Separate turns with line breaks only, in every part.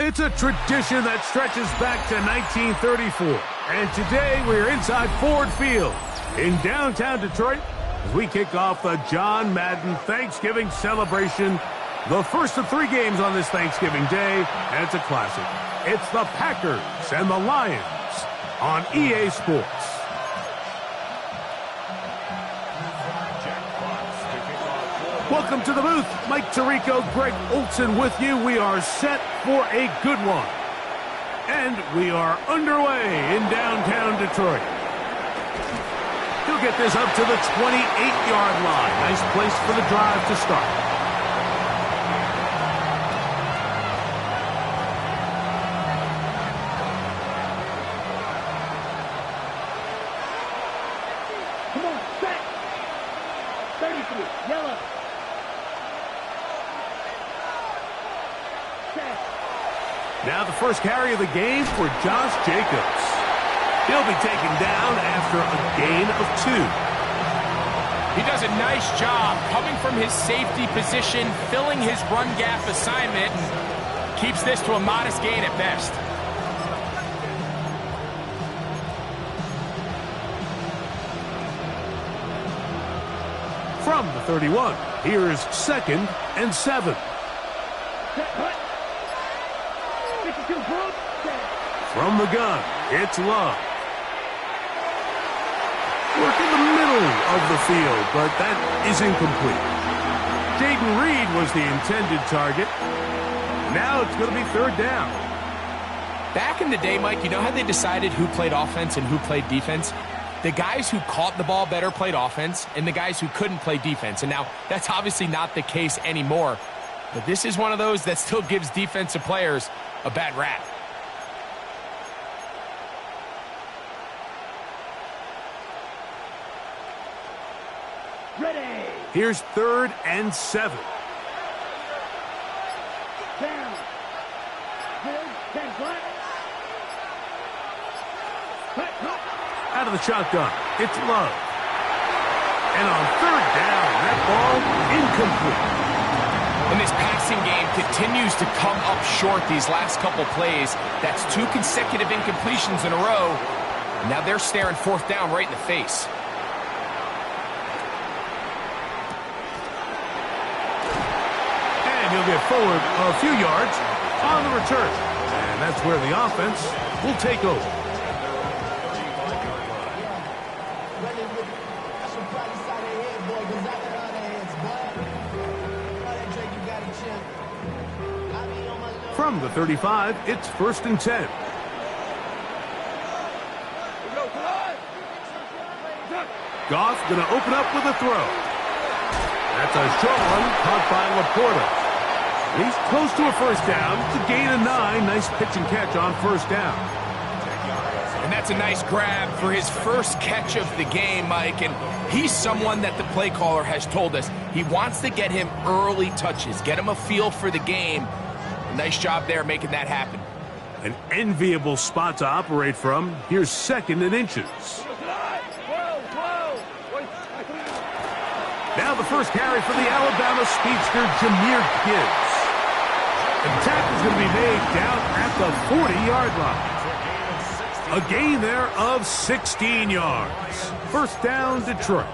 It's a tradition that stretches back to 1934. And today we're inside Ford Field in downtown Detroit as we kick off the John Madden Thanksgiving celebration. The first of 3 games on this Thanksgiving Day, and it's a classic. It's the Packers and the Lions on EA Sports. Welcome to the booth. Mike Tirico, Greg Olson with you. We are set for a good one. And we are underway in downtown Detroit. He'll get this up to the 28-yard line. Nice place for the drive to start.
Come on, set. 33, yellow.
Now the first carry of the game for Josh Jacobs. He'll be taken down after a gain of 2.
He does a nice job coming from his safety position, filling his run gap assignment, and keeps this to a modest gain at best.
From the 31, here's 2nd and 7. From the gun, it's Love. Work in the middle of the field, but that is incomplete. Jaden Reed was the intended target. Now it's going to be 3rd down.
Back in the day, Mike, you know how they decided who played offense and who played defense? The guys who caught the ball better played offense, and the guys who couldn't play defense. And now, that's obviously not the case anymore. But this is one of those that still gives defensive players a bad rap.
Ready.
Here's 3rd and 7.
Down. Good. 10 flat.
Out of the shotgun, it's Love. And on 3rd down, that ball incomplete.
And this passing game continues to come up short these last couple plays. That's 2 consecutive incompletions in a row. Now they're staring 4th down right in the face.
And he'll get forward a few yards on the return. And that's where the offense will take over. From the 35, it's 1st and 10. Goff going to open up with a throw. That's a short one caught by Laporta. He's close to a 1st down. It's a gain of 9. Nice pitch and catch on 1st down.
And that's a nice grab for his first catch of the game, Mike. And he's someone that the play caller has told us he wants to get him early touches, get him a feel for the game. Nice job there making that happen.
An enviable spot to operate from. Here's 2nd and inches. Now the first carry for the Alabama speedster, Jahmyr Gibbs. The tackle's going to be made down at the 40-yard line. A gain there of 16 yards. 1st down, Detroit.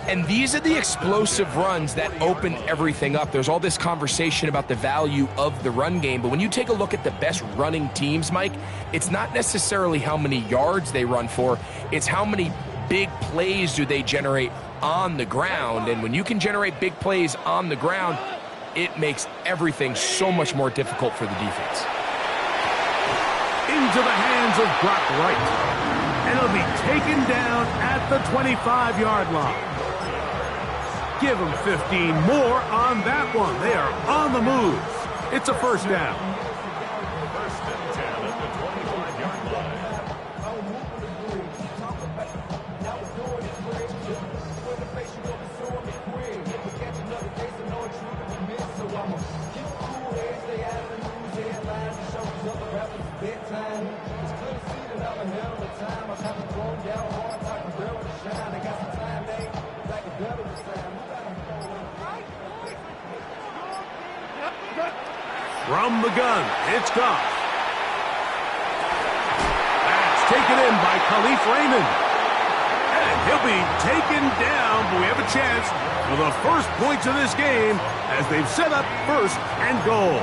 And these are the explosive runs that open everything up. There's all this conversation about the value of the run game, but when you take a look at the best running teams, Mike, it's not necessarily how many yards they run for, it's how many big plays do they generate on the ground. And when you can generate big plays on the ground, it makes everything so much more difficult for the defense.
Into the hands of Brock Wright. And it'll be taken down at the 25-yard line. Give them 15 more on that one. They are on the move. It's a 1st down. From the gun, it's Goff. That's taken in by Khalif Raymond. And he'll be taken down, but we have a chance for the first points of this game as they've set up first and goal.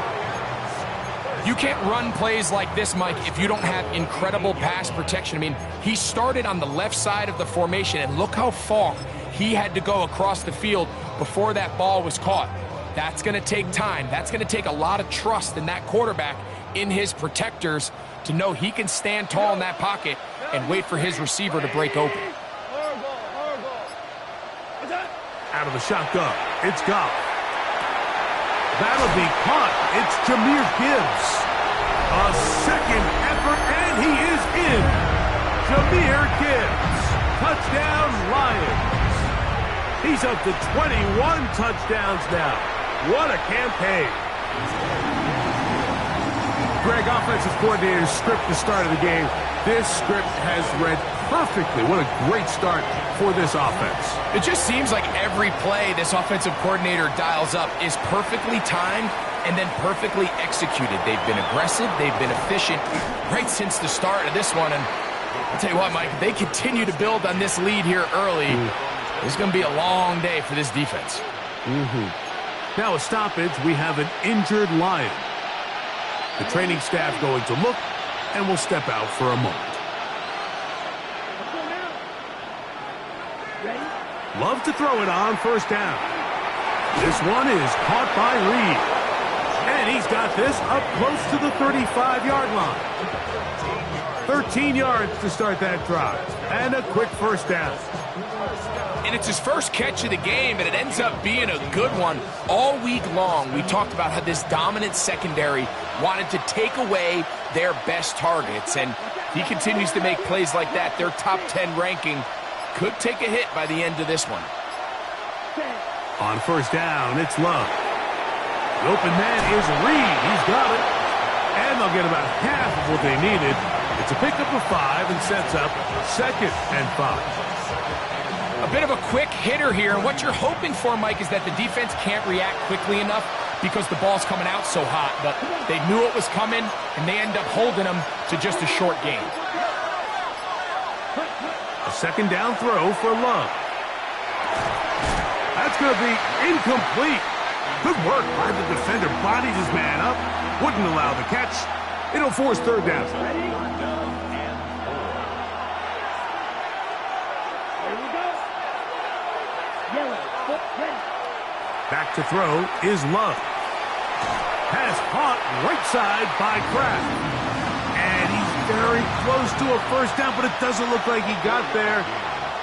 You can't run plays like this, Mike, if you don't have incredible pass protection. I mean, he started on the left side of the formation, and look how far he had to go across the field before that ball was caught. That's going to take time. That's going to take a lot of trust in that quarterback, in his protectors, to know he can stand tall in that pocket and wait for his receiver to break open.
Out of the shotgun, it's Goff. That'll be caught. It's Jahmyr Gibbs. A second effort, and he is in. Jahmyr Gibbs. Touchdown, Lions. He's up to 21 touchdowns now. What a campaign. Greg, offensive coordinator's script to start of the game. This script has read perfectly. What a great start for this offense.
It just seems like every play this offensive coordinator dials up is perfectly timed and then perfectly executed. They've been aggressive. They've been efficient right since the start of this one. And I'll tell you what, Mike, they continue to build on this lead here early. It's going to be a long day for this defense.
Now a stoppage, we have an injured Lion. The training staff going to look and will step out for a moment. Love to throw it on first down. This one is caught by Reed. And he's got this up close to the 35-yard line. 13 yards to start that drive. And a quick first down.
And it's his first catch of the game, and it ends up being a good one. All week long, we talked about how this dominant secondary wanted to take away their best targets. And he continues to make plays like that. Their top 10 ranking could take a hit by the end of this one.
On first down, it's Love. The open man is Reed. He's got it. And they'll get about half of what they needed. It's a pickup of 5 and sets up 2nd and 5.
A bit of a quick hitter here, and what you're hoping for, Mike, is that the defense can't react quickly enough because the ball's coming out so hot. But they knew it was coming, and they end up holding them to just a short gain.
A second down throw for Love. That's going to be incomplete. Good work by the defender. Bodied his man up. Wouldn't allow the catch. It'll force third down. Back to throw is Love. Pass caught right side by Kraft. And he's very close to a first down, but it doesn't look like he got there.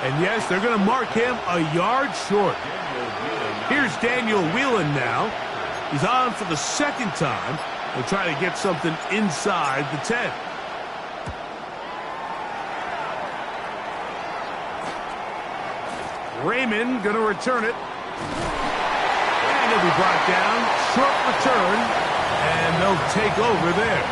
And yes, they're going to mark him a yard short. Here's Daniel Whelan now. He's on for the second time. He'll try to get something inside the 10. Raymond going to return it. And he'll be brought down. Short return. And they'll take over there.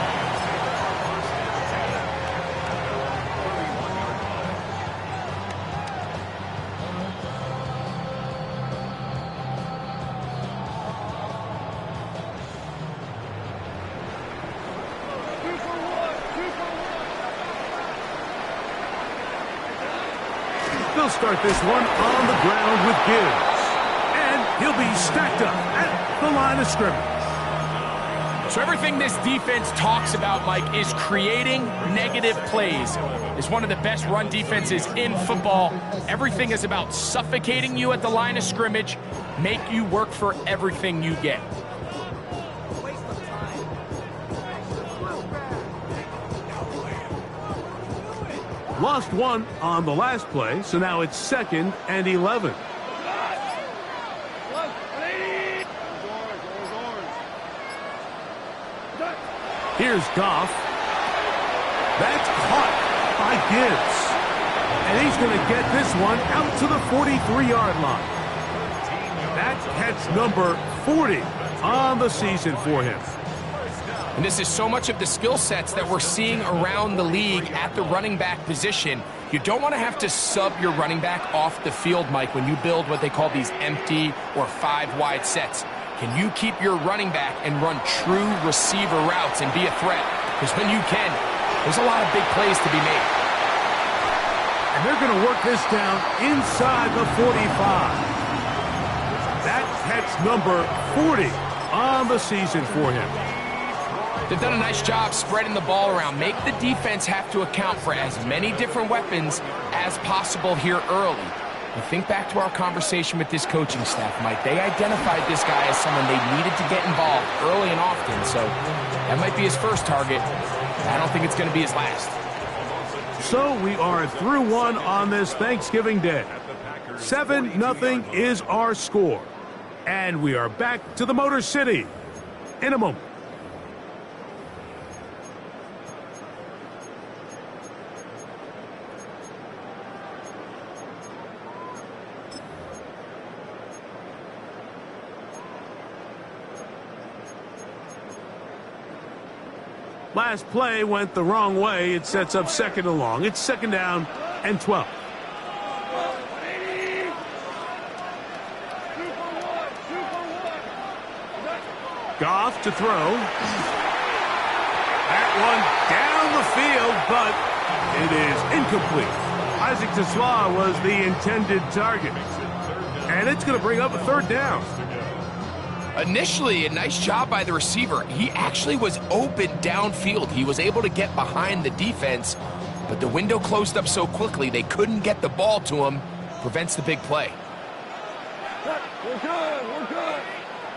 They'll start this one on the ground with Gibbs. And he'll be stacked up at the line of scrimmage.
So everything this defense talks about, Mike, is creating negative plays. It's one of the best run defenses in football. Everything is about suffocating you at the line of scrimmage, make you work for everything you get.
Lost one on the last play, so now it's 2nd and 11. Here's Goff. That's caught by Gibbs. And he's going to get this one out to the 43-yard line. That's catch number 40 on the season for him.
And this is so much of the skill sets that we're seeing around the league at the running back position. You don't want to have to sub your running back off the field, Mike, when you build what they call these empty or 5 wide sets. Can you keep your running back and run true receiver routes and be a threat? Because when you can, there's a lot of big plays to be made.
And they're going to work this down inside the 45. That catch number 40 on the season for him.
They've done a nice job spreading the ball around. Make the defense have to account for as many different weapons as possible here early. But think back to our conversation with this coaching staff, Mike. They identified this guy as someone they needed to get involved early and often. So that might be his first target. I don't think it's going to be his last.
So we are through one on this Thanksgiving Day. 7-0 is our score. And we are back to the Motor City in a moment. Last play went the wrong way. It sets up second and long. It's second down and 12. Goff to throw. That one down the field, but it is incomplete. Isaac Tesla was the intended target. And it's going to bring up a third down.
Initially, a nice job by the receiver. He actually was open downfield. He was able to get behind the defense, but the window closed up so quickly they couldn't get the ball to him. Prevents the big play.
We're good.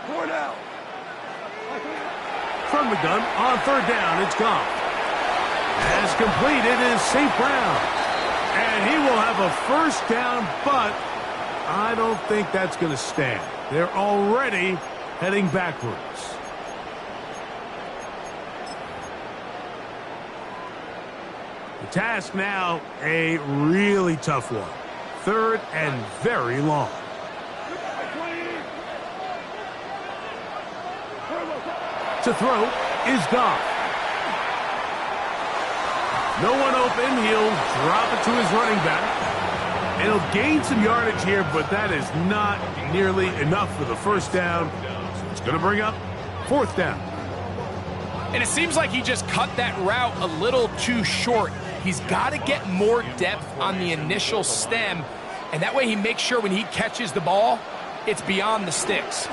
4 down.
From the gun, on third down, it's gone. As completed is St. Brown. And he will have a first down, but I don't think that's going to stand. They're already heading backwards. The task now, a really tough one. Third and very long. To throw is Goff. No one open. He'll drop it to his running back. And he'll gain some yardage here, but that is not nearly enough for the first down. So it's going to bring up fourth down.
And it seems like he just cut that route a little too short. He's got to get more depth on the initial stem, and that way he makes sure when he catches the ball, it's beyond the sticks.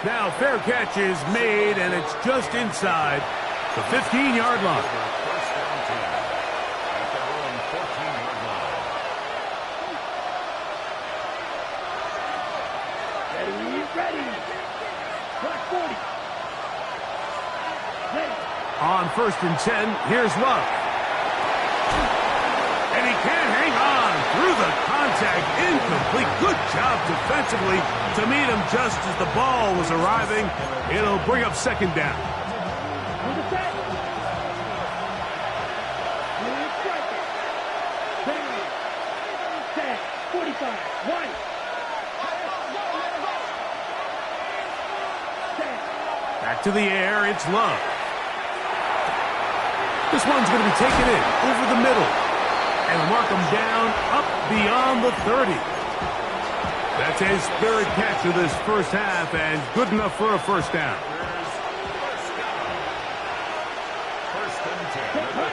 Now, fair catch is made, and it's just inside the 15-yard line.
Ready. Clock 40. Ready.
On first and 10, here's Love. And he can't hang on through the contact. Incomplete. Good job defensively to meet him just as the ball was arriving. It'll bring up second down.
On the set. Set. 45. 1.
Back to the air, it's Love. This one's going to be taken in over the middle. And mark him down up beyond the 30. That's his third catch of this first half, and good enough for a first down.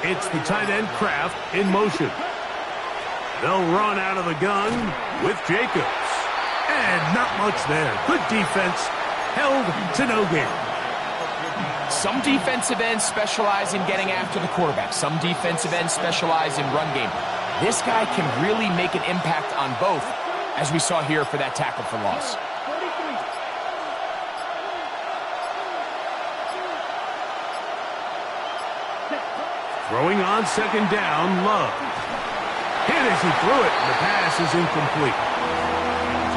It's the tight end Kraft in motion. They'll run out of the gun with Jacobs. And not much there. Good defense. Held to no gain.
Some defensive ends specialize in getting after the quarterback. Some defensive ends specialize in run game. This guy can really make an impact on both, as we saw here for that tackle for loss.
Throwing on second down, Love. Hit as he threw it, and the pass is incomplete.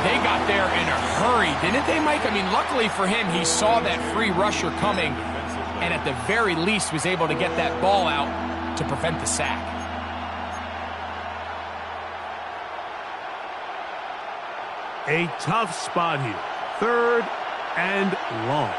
They got there in a hurry, didn't they, Mike? I mean, luckily for him, he saw that free rusher coming, and at the very least was able to get that ball out to prevent the sack.
A tough spot here. Third and long.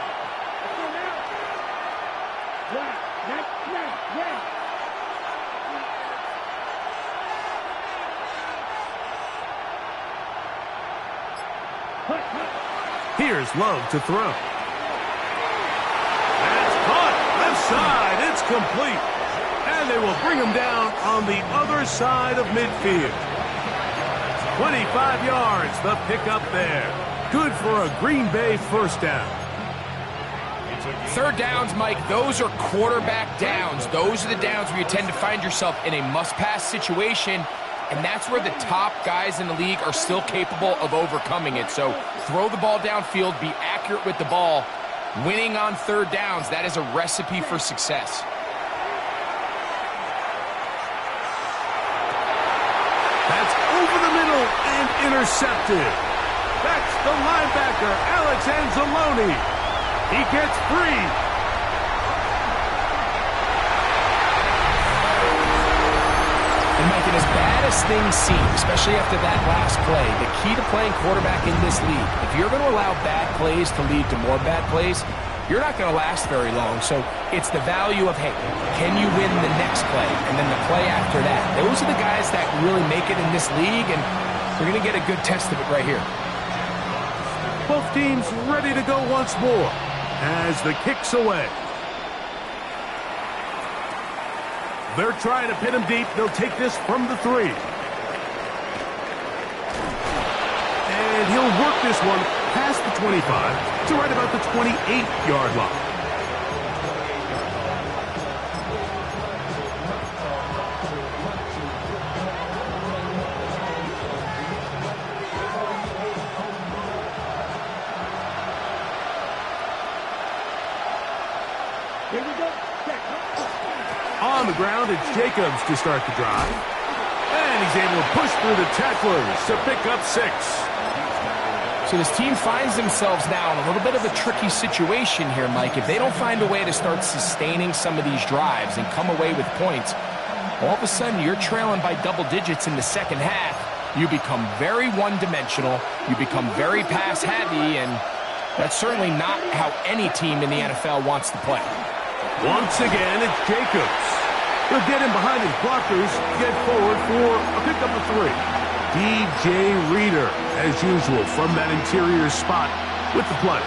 Here's Love to throw. That's caught. Left side. It's complete. And they will bring him down on the other side of midfield. 25 yards, the pickup there. Good for a Green Bay first down.
Third downs, Mike, those are quarterback downs. Those are the downs where you tend to find yourself in a must-pass situation, and that's where the top guys in the league are still capable of overcoming it. So throw the ball downfield, be accurate with the ball. Winning on third downs, that is a recipe for success.
That's over the middle and intercepted. That's the linebacker, Alex Anzalone. He gets free.
And Mike, and as bad as things seem, especially after that last play, the key to playing quarterback in this league, if you're going to allow bad plays to lead to more bad plays, you're not going to last very long. So it's the value of, hey, can you win the next play and then the play after that? Those are the guys that really make it in this league, and we're going to get a good test of it right here.
Both teams ready to go once more as the kick's away. They're trying to pin him deep. They'll take this from the 3. And he'll work this one past the 25 to right about the 28-yard line.
Here we go.
On the ground, it's Jacobs to start the drive. And he's able to push through the tacklers to pick up 6.
So this team finds themselves now in a little bit of a tricky situation here, Mike. If they don't find a way to start sustaining some of these drives and come away with points, all of a sudden you're trailing by double digits in the second half. You become very one-dimensional. You become very pass-heavy, and that's certainly not how any team in the NFL wants to play.
Once again, it's Jacobs. He'll get in behind his blockers, get forward for a pickup of 3. DJ Reader, as usual, from that interior spot with the play.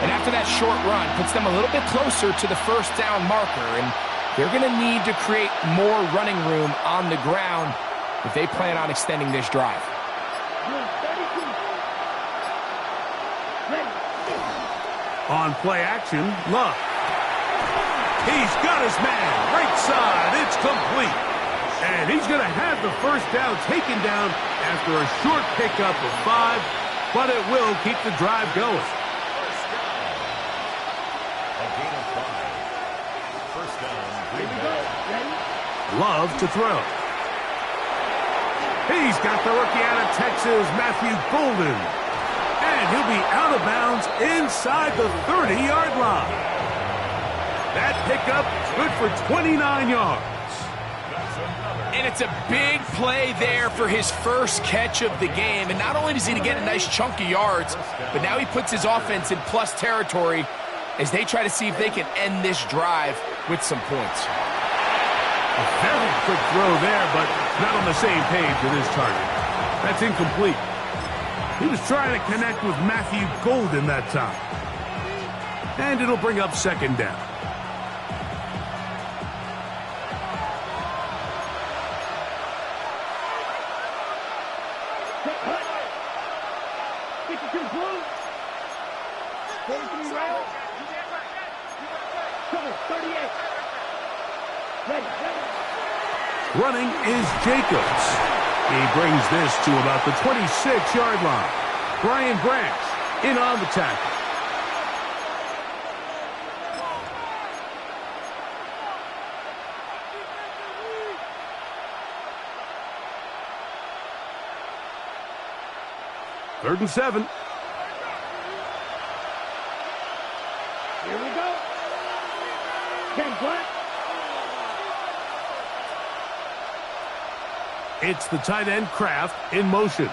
And after that short run, puts them a little bit closer to the first down marker, and they're going to need to create more running room on the ground if they plan on extending this drive.
On play action, Love. He's got his man, right side, it's complete. And he's going to have the first down taken down after a short pickup of 5, but it will keep the drive going.
First down, Green Bay.
Love to throw. He's got the rookie out of Texas, Matthew Golden. And he'll be out of bounds inside the 30-yard line. That pickup good for 29 yards.
And it's a big play there for his first catch of the game. And not only does he get a nice chunk of yards, but now he puts his offense in plus territory as they try to see if they can end this drive with some points.
A very quick throw there, but not on the same page with his target. That's incomplete. He was trying to connect with Matthew Golden that time. And it'll bring up second down. Running is Jacobs. He brings this to about the 26-yard line. Brian Branch in on the tackle. Third and 7.
Here we go. Ken Black.
It's the tight end Kraft in motion.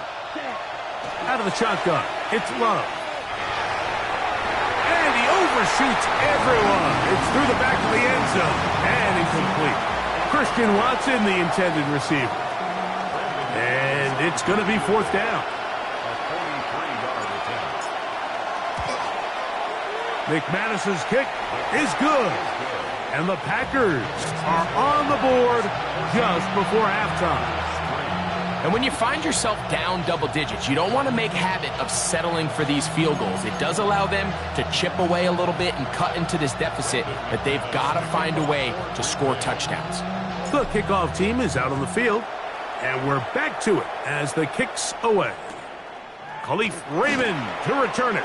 Out of the shotgun, it's Love. And he overshoots everyone. It's through the back of the end zone and incomplete. Christian Watson, the intended receiver. And it's going to be fourth down. McManus's kick is good. And the Packers are on the board just before halftime.
And when you find yourself down double digits, you don't want to make habit of settling for these field goals. It does allow them to chip away a little bit and cut into this deficit, but they've got to find a way to score touchdowns.
The kickoff team is out on the field, and we're back to it as the kick's away. Khalif Raymond to return it.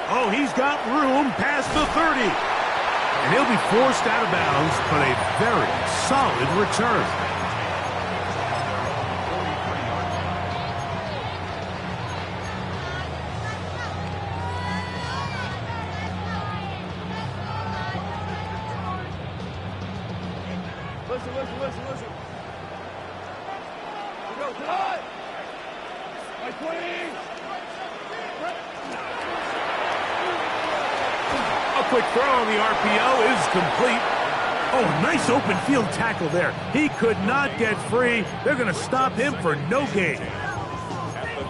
Oh, he's got room past the 30. And he'll be forced out of bounds, but a very solid return.
Listen. We go tonight. Like 20.
A quick throw on the RPO is complete. Oh, nice open field tackle there. He could not get free. They're going to stop him for no gain.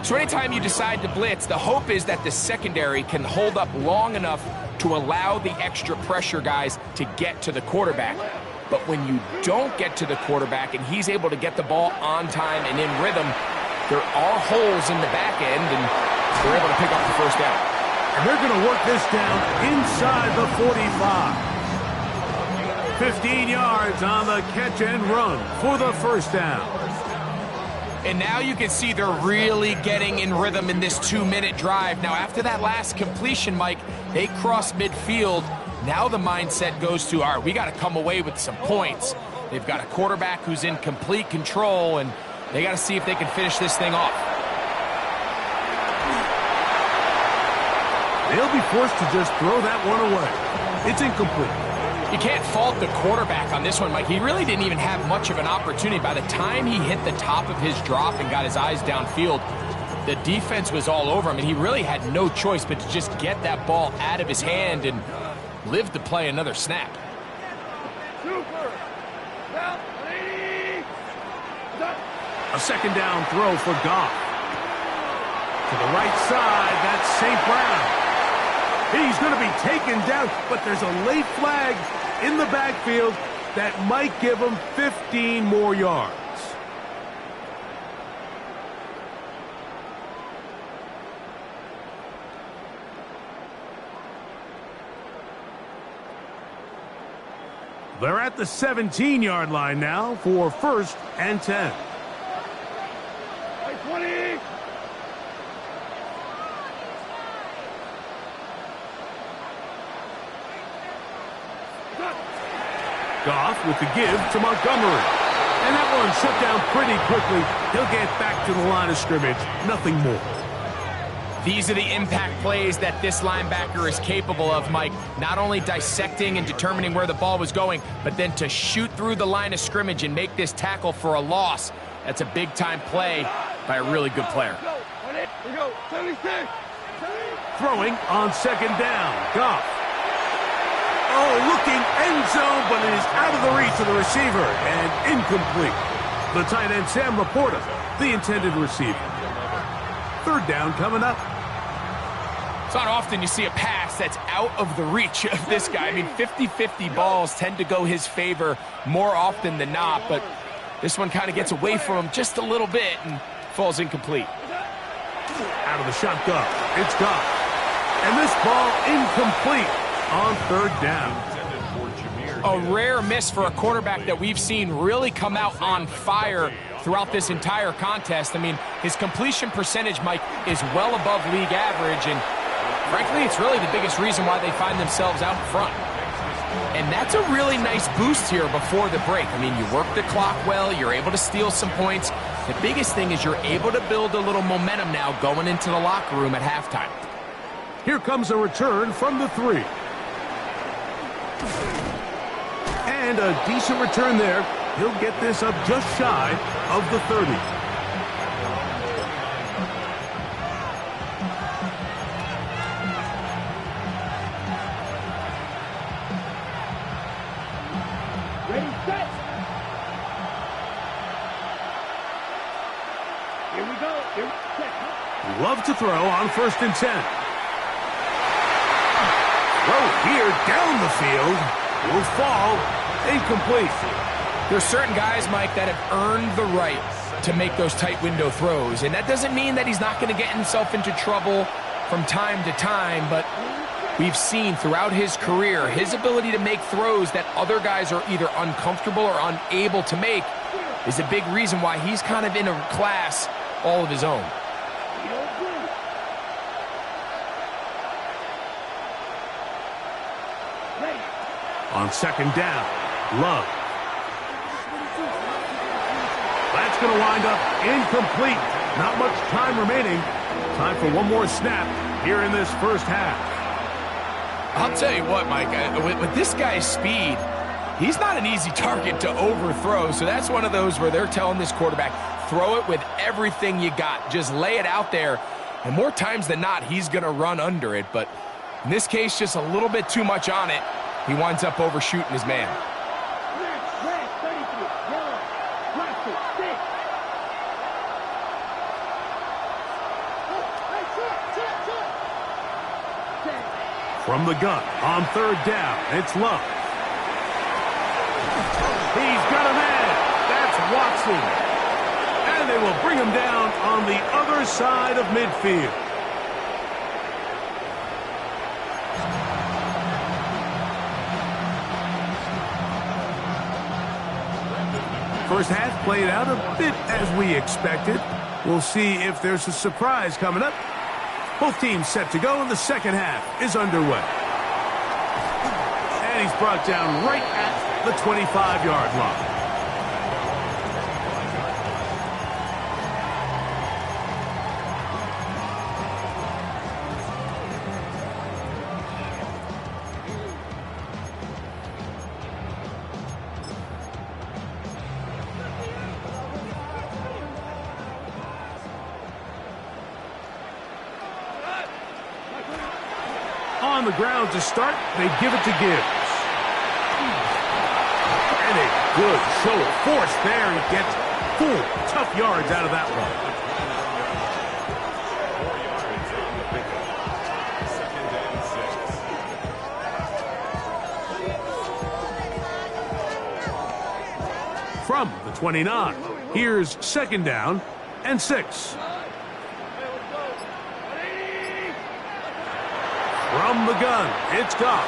So anytime you decide to blitz, the hope is that the secondary can hold up long enough to allow the extra pressure guys to get to the quarterback. But when you don't get to the quarterback and he's able to get the ball on time and in rhythm, there are holes in the back end, and they're able to pick up the first down.
And they're going to work this down inside the 45. 15 yards on the catch and run for the first down.
And now you can see they're really getting in rhythm in this 2-minute drive. Now, after that last completion, Mike, they cross midfield. Now the mindset goes to, all right, we got to come away with some points. They've got a quarterback who's in complete control, and they got to see if they can finish this thing off.
They'll be forced to just throw that one away. It's incomplete.
You can't fault the quarterback on this one, Mike. He really didn't even have much of an opportunity. By the time he hit the top of his drop and got his eyes downfield, the defense was all over him, and he really had no choice but to just get that ball out of his hand and live to play another snap.
Super.
A second down throw for Goff. To the right side, that's St. Brown. He's going to be taken down, but there's a late flag in the backfield that might give him 15 more yards. They're at the 17-yard line now for 1st and 10.
20.
Goff with the give to Montgomery. And that one shut down pretty quickly. He'll get back to the line of scrimmage. Nothing more.
These are the impact plays that this linebacker is capable of, Mike. Not only dissecting and determining where the ball was going, but then to shoot through the line of scrimmage and make this tackle for a loss. That's a big-time play by a really good player.
Here we go. 76.
Throwing on second down. Goff. Oh, looking end zone, but it is out of the reach of the receiver and incomplete. The tight end, Sam Laporta, the intended receiver. 3rd down coming up.
It's not often you see a pass that's out of the reach of this guy. I mean, 50-50 balls tend to go his favor more often than not, but this one kind of gets away from him just a little bit and falls incomplete.
Out of the shotgun, it's Goff. And this ball incomplete on 3rd down.
A rare miss for a quarterback that we've seen really come out on fire throughout this entire contest. I mean, his completion percentage, Mike, is well above league average, and frankly, it's really the biggest reason why they find themselves out in front. And that's a really nice boost here before the break. I mean, you work the clock well, you're able to steal some points. The biggest thing is you're able to build a little momentum now going into the locker room at halftime.
Here comes a return from the 3. And a decent return there. He'll get this up just shy of the 30.
Ready, set. Here we go. Here, set.
Love to throw on 1st and 10. Throw here down the field. Will fall. Incomplete.
There's certain guys, Mike, that have earned the right to make those tight window throws. And that doesn't mean that he's not going to get himself into trouble from time to time, but we've seen throughout his career his ability to make throws that other guys are either uncomfortable or unable to make is a big reason why he's kind of in a class all of his own.
On second down, Love. That's going to wind up incomplete. Not much time remaining. Time for one more snap here in this first half.
I'll tell you what, Mike, with this guy's speed, he's not an easy target to overthrow. So that's one of those where they're telling this quarterback, throw it with everything you got. Just lay it out there. And more times than not, he's going to run under it. But in this case, just a little bit too much on it. He winds up overshooting his man.
From the gun, on third down, it's Love. He's got a man. That's Watson. And they will bring him down on the other side of midfield. First half played out a bit as we expected. We'll see if there's a surprise coming up. Both teams set to go, and the second half is underway. And he's brought down right at the 25-yard line. On the ground to start, they give it to Gibbs. And a good show of force there. He gets 4 tough yards out of that one. From the 29, here's second down and 6. From the gun, it's Goff.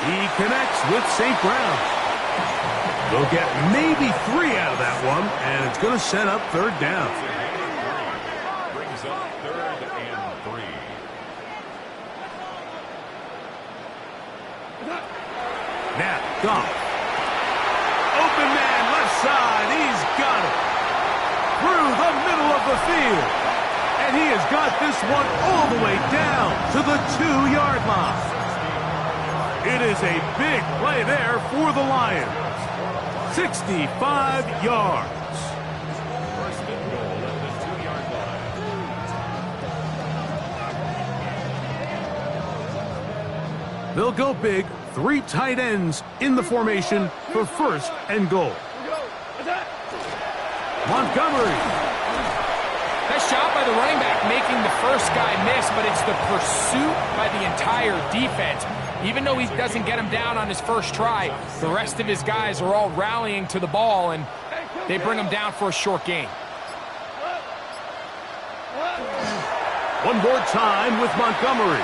He connects with St. Brown. They'll get maybe 3 out of that one, and it's going to set up third down.
Brings up 3rd and 3.
Now, Goff. Open man, left side. He's got it. Through the middle of the field. And he has got this one all the way down to the 2-yard line. It is a big play there for the Lions. 65 yards.
First and goal at the 2-yard line.
They'll go big. 3 tight ends in the formation for first and goal. Montgomery.
Nice job by the running back making the first guy miss, but it's the pursuit by the entire defense. Even though he doesn't get him down on his first try, the rest of his guys are all rallying to the ball, and they bring him down for a short gain.
One more time with Montgomery.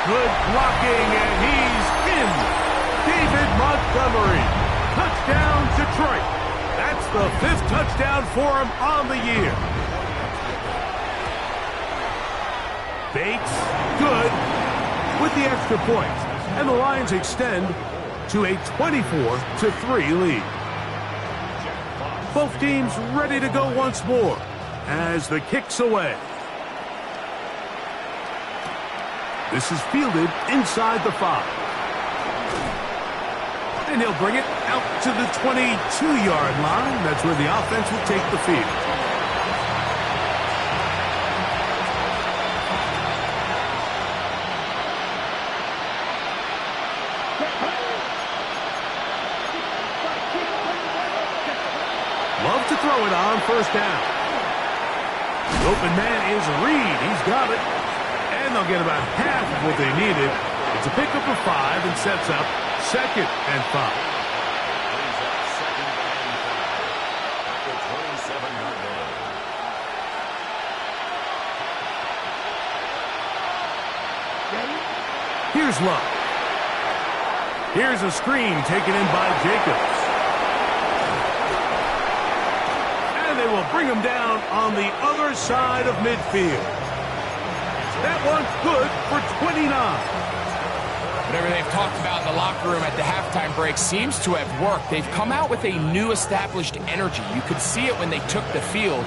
Good blocking, and he's in. David Montgomery. Touchdown, Detroit. That's the 5th touchdown for him on the year. Bates, good, with the extra point. And the Lions extend to a 24-3 lead. Both teams ready to go once more as the kick's away. This is fielded inside the 5. And he'll bring it out to the 22-yard line. That's where the offense will take the field. Love to throw it on first down. The open man is Reed. He's got it. And they'll get about half of what they needed. It's a pickup of 5 and sets up 2nd and 5.
Brings up 2nd and 5 at the 27-yard line.
Here's Love. Here's a screen taken in by Jacobs. And they will bring him down on the other side of midfield. That one's good for 29.
Whatever they've talked about in the locker room at the halftime break seems to have worked. They've come out with a new established energy. You could see it when they took the field.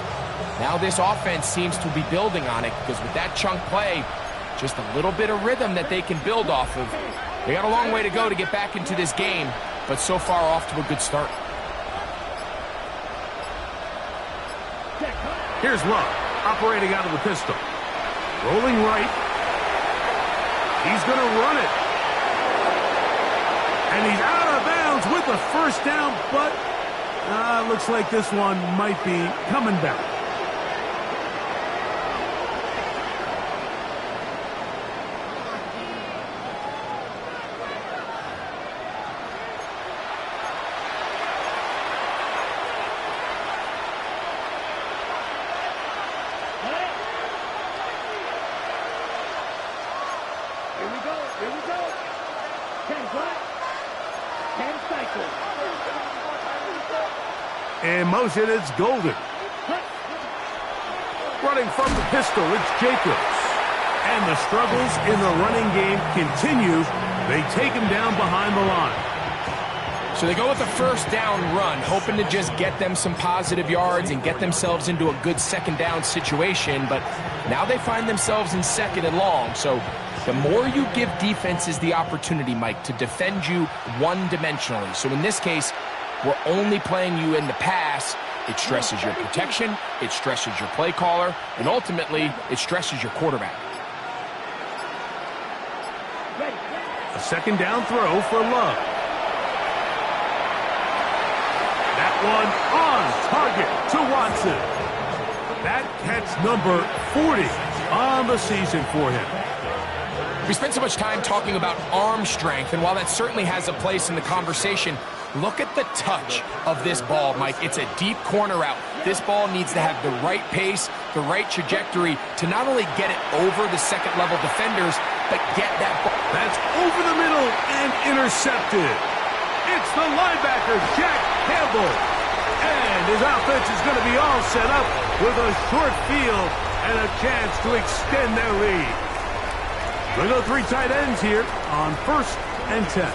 Now this offense seems to be building on it because with that chunk play, just a little bit of rhythm that they can build off of. They got a long way to go to get back into this game, but so far off to a good start.
Here's Love, operating out of the pistol. Rolling right. He's going to run it. And he's out of bounds with the first down, but looks like this one might be coming back.
Here we go. 10 flat. 10 cycle.
In motion, it's Golden. Running from the pistol, it's Jacobs. And the struggles in the running game continue. They take him down behind the line.
So they go with the first down run, hoping to just get them some positive yards and get themselves into a good second down situation. But now they find themselves in 2nd and long. So the more you give defenses the opportunity, Mike, to defend you one-dimensionally. So in this case, we're only playing you in the pass. It stresses your protection, it stresses your play caller, and ultimately, it stresses your quarterback.
A 2nd down throw for Love. That one on target to Watson. That catch number 40 on the season for him.
We spent so much time talking about arm strength, and while that certainly has a place in the conversation, look at the touch of this ball, Mike. It's a deep corner route. This ball needs to have the right pace, the right trajectory to not only get it over the second-level defenders, but get that ball.
That's over the middle and intercepted. It's the linebacker, Jack Campbell. And his offense is going to be all set up with a short field and a chance to extend their lead. We'll go 3 tight ends here on 1st and 10.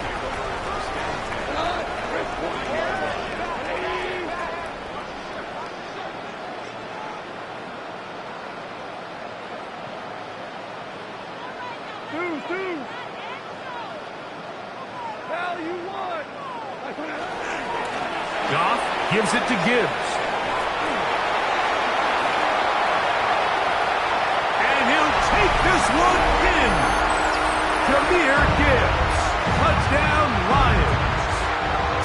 Two. Hell, you won.
Goff gives it to Gibbs. And he'll take this one in. Jahmyr Gibbs. Touchdown, Lions.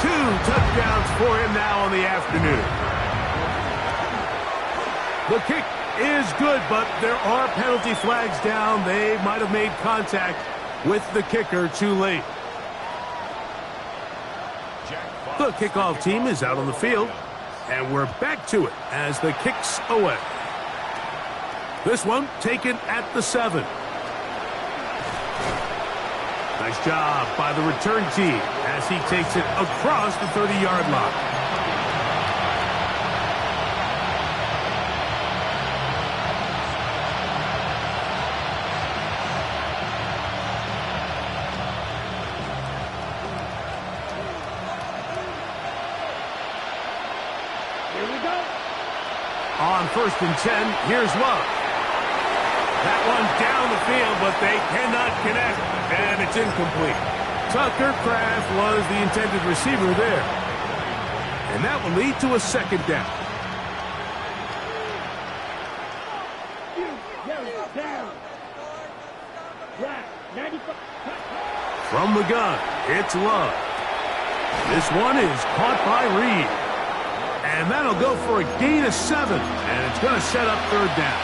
2 touchdowns for him now on the afternoon. The kick is good, but there are penalty flags down. They might have made contact with the kicker too late. The kickoff team is out on the field, and we're back to it as the kick's away. This one taken at the 7. Nice job by the return team as he takes it across the 30-yard line.
Here we go.
On 1st and 10, here's Love. That one down the field, but they cannot connect, and it's incomplete. Tucker Kraft was the intended receiver there. And that will lead to a 2nd down.
Down. Right. 95.
From the gun, it's Love. This one is caught by Reed. And that'll go for a gain of 7, and it's going to set up 3rd down.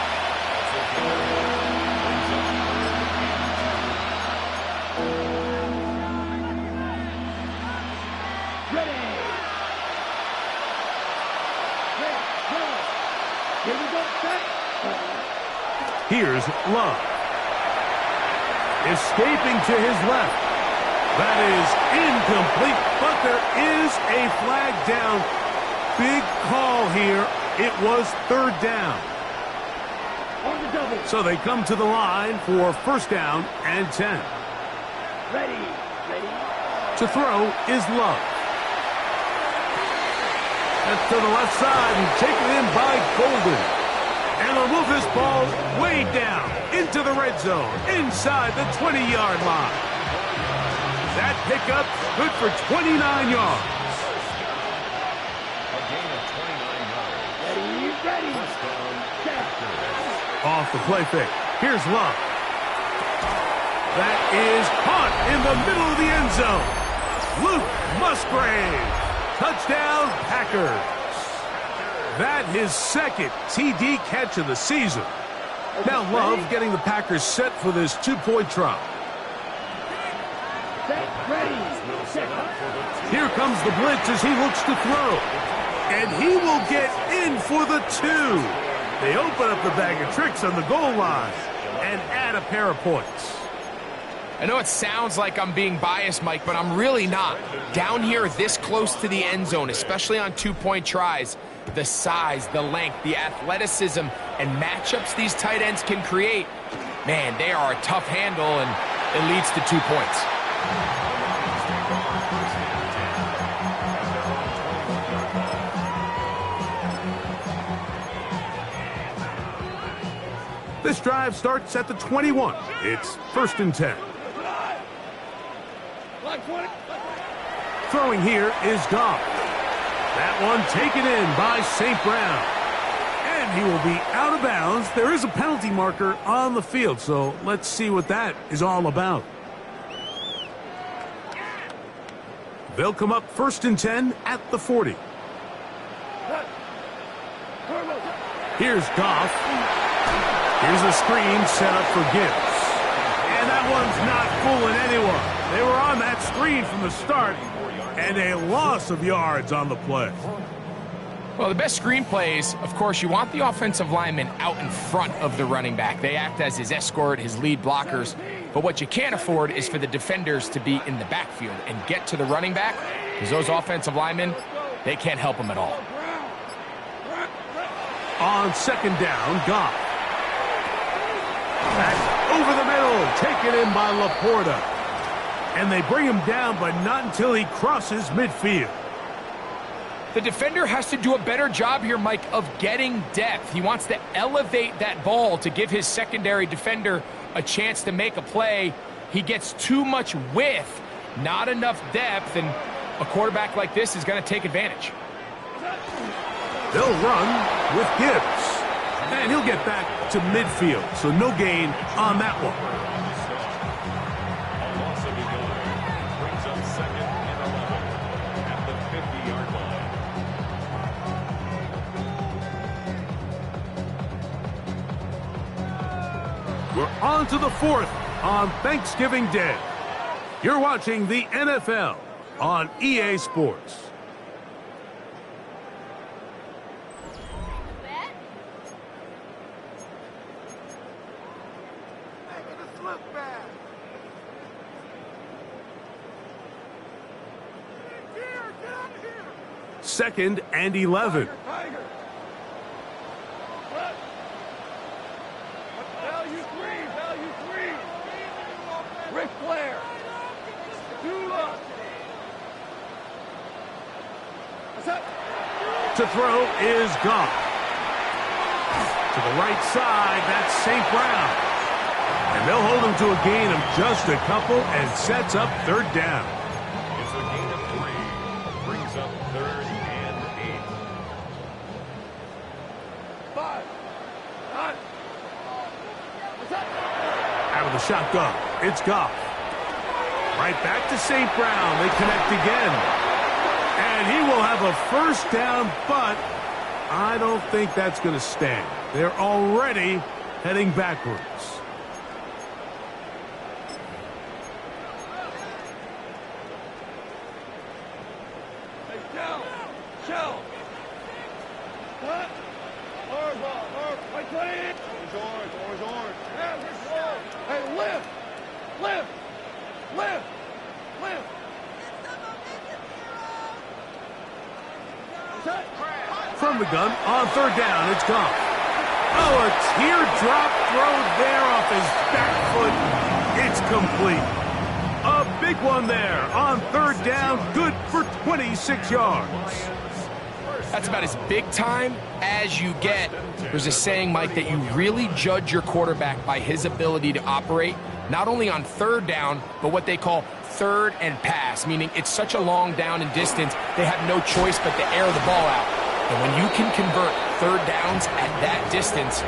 Here's Love. Escaping to his left. That is incomplete, but there is a flag down. Big call here. It was third down.
On the double.
So they come to the line for first down and 10.
Ready.
To throw is Love. That's to the left side and taken in by Golden. And they'll move this ball way down into the red zone, inside the 20-yard line. That pickup good for 29 yards.
A gain of 29 yards.
Ready.
First down, Packers.
Off the play fake. Here's Love. That is caught in the middle of the end zone. Luke Musgrave. Touchdown, Packers. That his second TD catch of the season. Now Love getting the Packers set for this two-point try.
Set. Ready. Set.
Here comes the blitz as he looks to throw. And he will get in for the two. They open up the bag of tricks on the goal line and add a pair of points.
I know it sounds like I'm being biased, Mike, but I'm really not. Down here this close to the end zone, especially on two-point tries, the size, the length, the athleticism, and matchups these tight ends can create, man, they are a tough handle, and it leads to 2 points.
This drive starts at the 21. It's first and 10. Throwing here is Goff. That one taken in by St. Brown. And he will be out of bounds. There is a penalty marker on the field, so let's see what that is all about. They'll come up first and 10 at the 40. Here's Goff. Here's a screen set up for Gibbs. And that one's not fooling anyone. They were on that screen from the start, and a loss of yards on the play.
Well, the best screen plays, of course, you want the offensive lineman out in front of the running back. They act as his escort, his lead blockers. But what you can't afford is for the defenders to be in the backfield and get to the running back, because those offensive linemen, they can't help him at all.
On second down, Goff. That's over the middle, taken in by Laporta. And they bring him down, but not until he crosses midfield.
The defender has to do a better job here, Mike, of getting depth. He wants to elevate that ball to give his secondary defender a chance to make a play. He gets too much width, not enough depth, and a quarterback like this is going to take advantage.
They'll run with Gibbs. And he'll get back to midfield, so no gain on that one. We're on to the fourth on Thanksgiving Day. You're watching the NFL on EA Sports. Second and 11. To throw is Goff. To the right side, that's St. Brown. And they'll hold him to a gain of just a couple and sets up third down.
It's a gain of 3. Brings up third and 8.
Out of the shotgun, it's Goff. Right back to St. Brown. They connect again. And he will have a first down, but I don't think that's going to stand. They're already heading backwards.
Hey, lift! Lift! Lift! Lift!
From the gun, on third down, it's Goff. Oh, a teardrop throw there off his back foot. It's complete. A big one there on third down, good for 26 yards.
That's about as big time as you get. There's a saying, Mike, that you really judge your quarterback by his ability to operate, not only on third down, but what they call third and pass, meaning it's such a long down and distance, they have no choice but to air the ball out. And when you can convert third downs at that distance,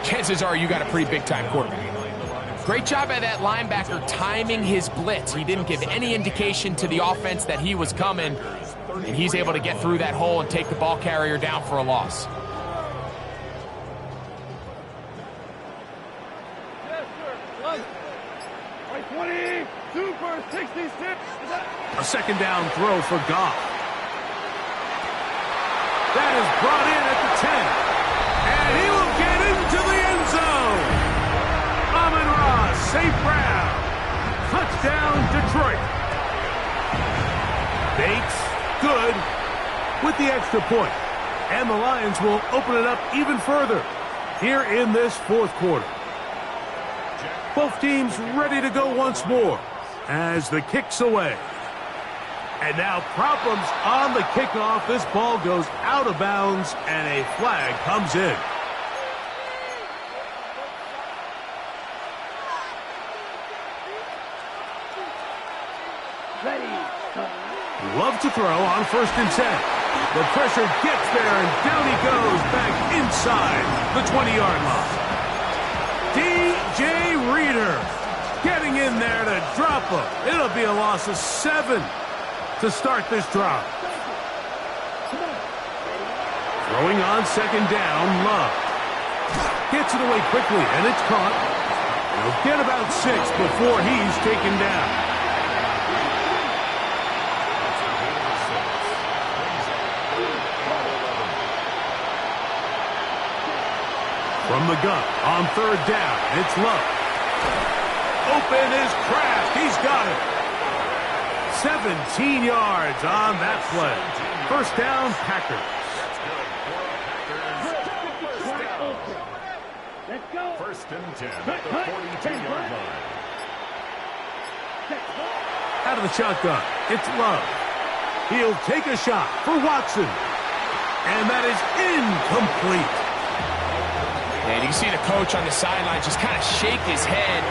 chances are you got a pretty big-time quarterback. Great job by that linebacker timing his blitz. He didn't give any indication to the offense that he was coming, and he's able to get through that hole and take the ball carrier down for a loss.
Yes, sir. 22 for 66.
A second down throw for Goff. That is brought in at the 10. And he will get into the end zone. Amon-Ra, St. Brown. Touchdown, Detroit. Bates, good, with the extra point. And the Lions will open it up even further here in this fourth quarter. Both teams ready to go once more as the kick's away. And now problems on the kickoff. This ball goes out of bounds and a flag comes in.
Ready.
Love to throw on 1st and 10. The pressure gets there and down he goes back inside the 20-yard line. DJ Reader getting in there to drop him. It'll be a loss of 7 to start this drive. Throwing on 2nd down, Love. Gets it away quickly, and it's caught. He'll get about 6 before he's taken down. From the gun, on 3rd down, it's Love. Open is Kraft. He's got it. 17 yards on that play. 1st down, Packers.
Let's go.
1st and 10 at the 42-yard line.
Out of the shotgun, it's Love. He'll take a shot for Watson. And that is incomplete.
And you can see the coach on the sideline just kind of shake his head.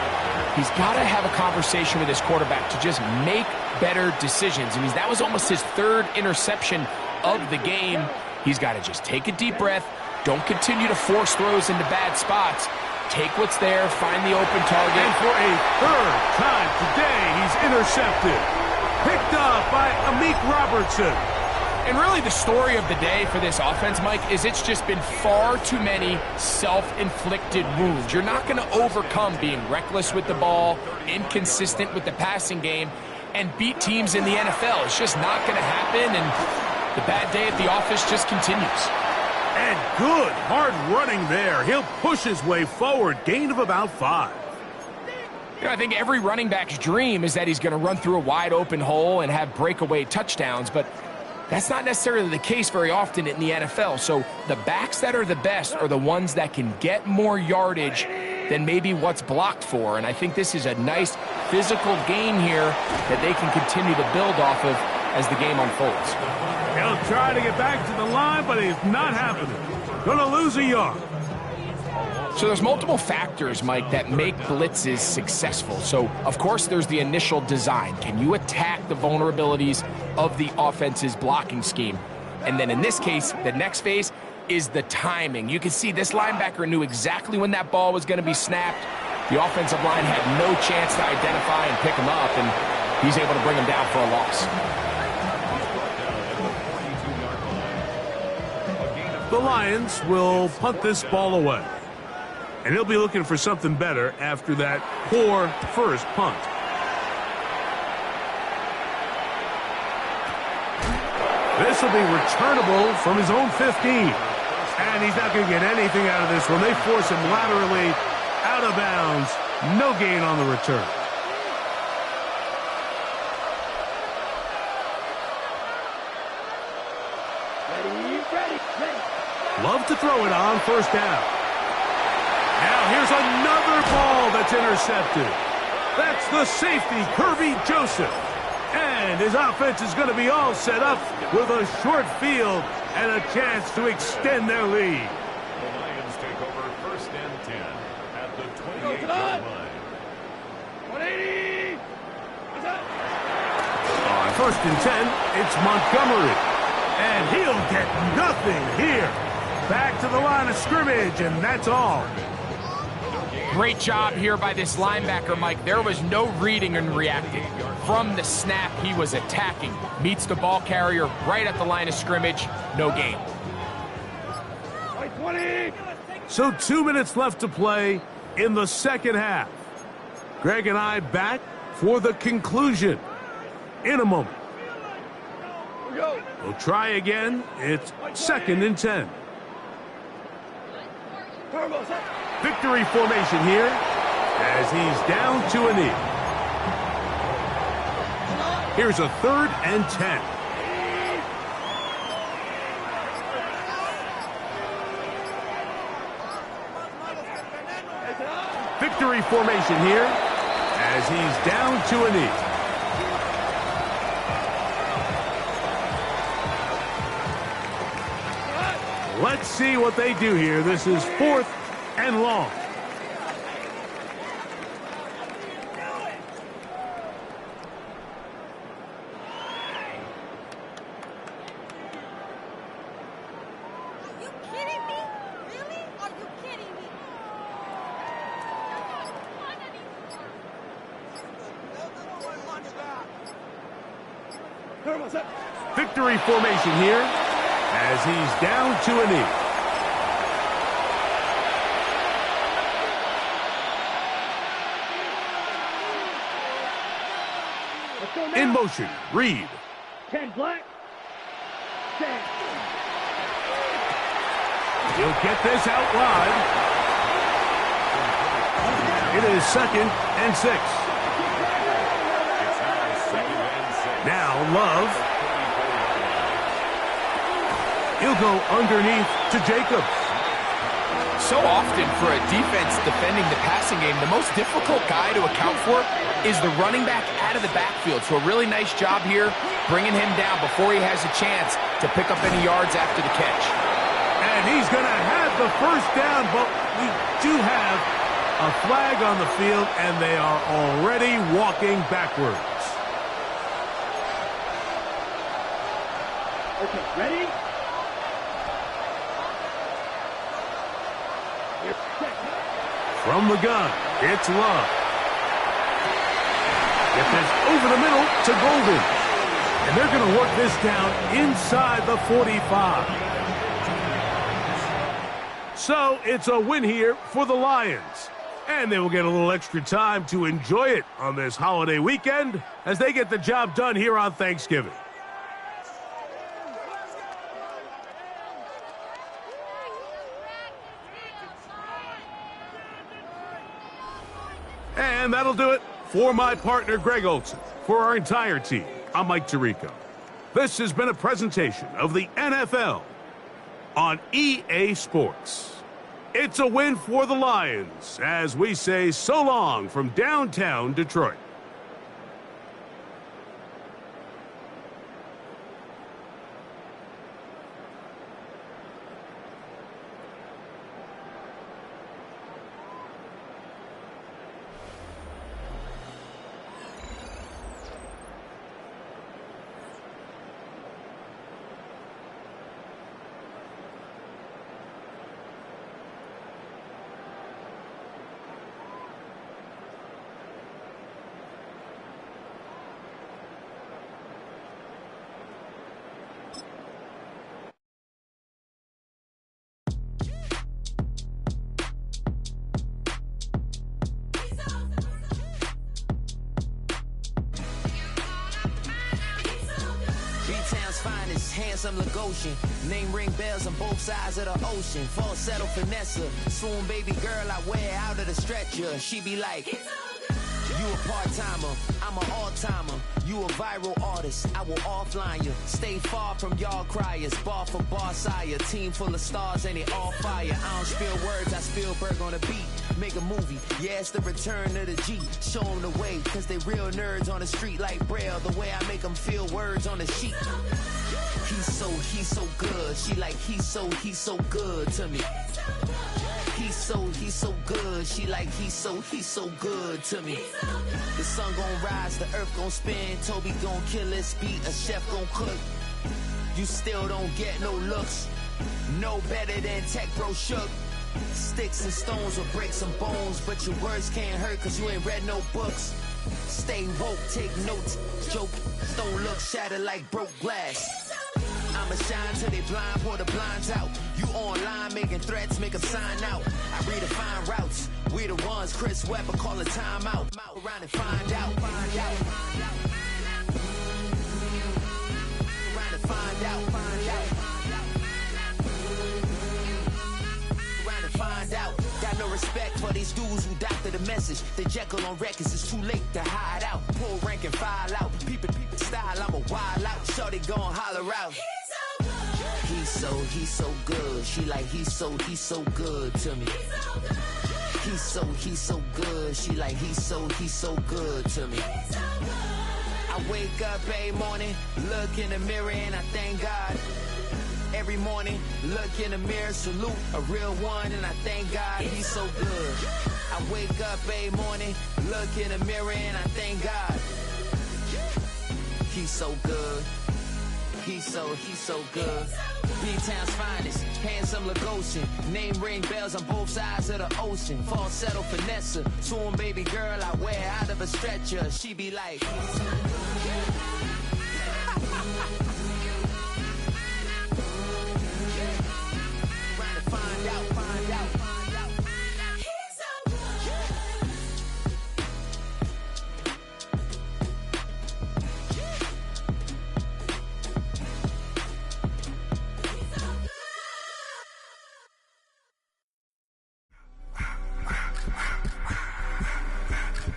He's got to have a conversation with his quarterback to just make better decisions. I mean, that was almost his 3rd interception of the game. He's got to just take a deep breath. Don't continue to force throws into bad spots. Take what's there, find the open target.
And for a 3rd time today, he's intercepted. Picked up by Amik Robertson.
And really the story of the day for this offense, Mike, is it's just been far too many self-inflicted wounds. You're not going to overcome being reckless with the ball, inconsistent with the passing game, and beat teams in the NFL. It's just not going to happen, and the bad day at the office just continues.
And good hard running there. He'll push his way forward. Gain of about 5.
You know, I think every running back's dream is that he's going to run through a wide open hole and have breakaway touchdowns, but that's not necessarily the case very often in the NFL. So the backs that are the best are the ones that can get more yardage than maybe what's blocked for. And I think this is a nice physical gain here that they can continue to build off of as the game unfolds.
He'll try to get back to the line, but it's not happening. Gonna lose a yard.
So there's multiple factors, Mike, that make blitzes successful. So, of course, there's the initial design. Can you attack the vulnerabilities of the offense's blocking scheme? And then in this case, the next phase is the timing. You can see this linebacker knew exactly when that ball was going to be snapped. The offensive line had no chance to identify and pick him up, and he's able to bring him down for a loss.
The Lions will punt this ball away. And he'll be looking for something better after that poor first punt. This will be returnable from his own 15. And he's not going to get anything out of this one. They force him laterally out of bounds. No gain on the return.
Ready.
Love to throw it on first down. Now here's another ball that's intercepted. That's the safety, Kirby Joseph. And his offense is going to be all set up with a short field and a chance to extend their lead.
The Lions take over first and 10 at the 28-yard line.
180.
On first and 10, it's Montgomery. And he'll get nothing here. Back to the line of scrimmage, and that's all.
Great job here by this linebacker, Mike. There was no reading and reacting. From the snap, he was attacking. Meets the ball carrier right at the line of scrimmage. No gain.
20.
So 2 minutes left to play in the second half. Greg and I back for the conclusion in a moment.
We go.
We'll try again. It's second and 10.
Turbo set.
Victory formation here as he's down to a knee. Here's a third and 10. Victory formation here as he's down to a knee. Let's see what they do here. This is fourth and long.
Are you kidding me? Really? Are you kidding me?
Turbo set.
Victory formation here as he's down to a knee.
Let's go now.
In motion, Reed.
10 black. 10.
He'll get this out wide. It is second and 6.
It's now second and 6.
Now Love. He'll go underneath to Jacobs.
So often for a defense defending the passing game, the most difficult guy to account for is the running back out of the backfield. So a really nice job here bringing him down before he has a chance to pick up any yards after the catch.
And he's going to have the first down, but we do have a flag on the field, and they are already walking backwards.
Okay, ready?
From the gun, it's Love. Get this over the middle to Golden. And they're going to work this down inside the 45. So it's a win here for the Lions. And they will get a little extra time to enjoy it on this holiday weekend as they get the job done here on Thanksgiving. And that'll do it for my partner, Greg Olson. For our entire team, I'm Mike Tirico. This has been a presentation of the NFL on EA Sports. It's a win for the Lions as we say so long from downtown Detroit.
handsome Lagosian. Name ring bells on both sides of the ocean. Falsetto finesse, swoon baby girl I wear out of the stretcher. She be like, you a part-timer, I'm an all-timer. You a viral artist, I will offline you. Stay far from y'all criers, bar for bar sire. Team full of stars and it all fire. I don't spill words, I Spielberg on the beat. Make a movie, yeah, it's the return of the G. Show them the way, cause they real nerds on the street like Braille. The way I make them feel words on the sheet. He's so good. She like, he's so good to me. He's so good. She like, he's so good to me. The sun gon' rise, the earth gon' spin. Toby gon' kill this beat, a chef gon' cook. You still don't get no looks. No better than Tech Bro Shook. Sticks and stones will break some bones, but your words can't hurt cause you ain't read no books. Stay woke, take notes, joke. Don't look shattered like broke glass. I'ma shine till they blind, pour the blinds out. You online making threats, make them sign out. I redefine routes. We the ones Chris Webber call a timeout. Around and find out. Around and find out. Around and find out. Got no respect for these dudes who doctor the message. The Jekyll on records, it's too late to hide out. Pull rank and file out. People style, I'm a wild out. Shorty gon' holler out. He's so good. She like, he's so good to me. He's so good. She like, he's so good to me. I wake up every morning, look in the mirror and I thank God. Every morning, look in the mirror, salute a real one and I thank God he's so good. I wake up every morning, look in the mirror and I thank God. He's so good. He's so good. B-Town's finest, handsome Lagosian. Name ring bells on both sides of the ocean. Falsetto finesse, swoon baby girl I wear out of a stretcher. She be like, find out.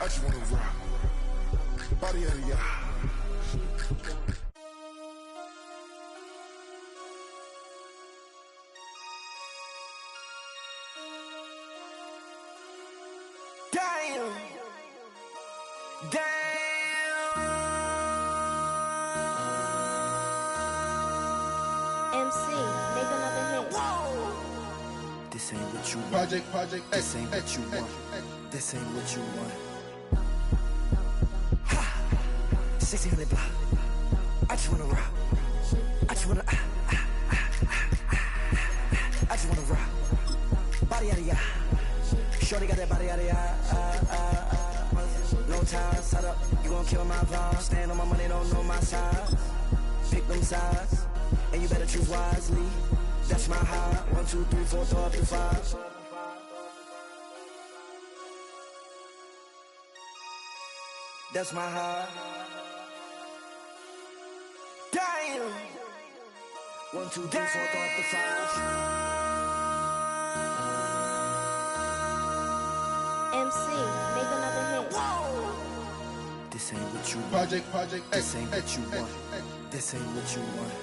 I just wanna rock, body out of y'all.
MC, make another hit.
This ain't what you want.
Project
This ain't what you want. This ain't what you want. Ha! 1600 block. I just wanna rock. I just wanna I just wanna rock. Body out of ya. Shorty got that body out of ya. Long time, set up. You gon' kill my vibe. Stand on my money, don't know my size. Pick them sides, and you better choose wisely. That's my high. 1, 2, 3, 4, throw up to 5. That's my high. Damn. 1, 2, 3, 4, throw up to 5.
MC, make another hit.
This ain't what you want.
Project
This ain't what you want. This ain't what you want.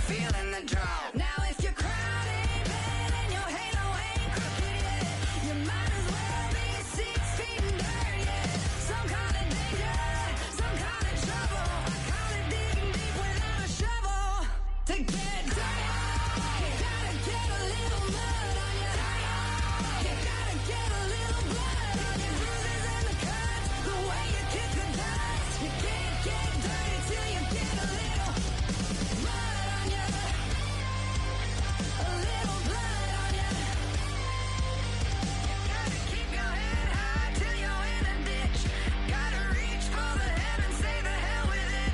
feeling the drop. Now if your crown ain't bad and your halo ain't crooked yet, you might as well be 6 feet in dirt, yeah. Some kind of danger, some kind of trouble. I call it digging deep without a shovel. To get dirty, you gotta get a little mud on you. You gotta get a little blood on your bruises and the cuts, the way you kick the dust. You can't get dirty till you get a little mud on you, a little blood on you. Gotta keep your head high till you're in a ditch. Gotta reach for the heavens, say the hell with it.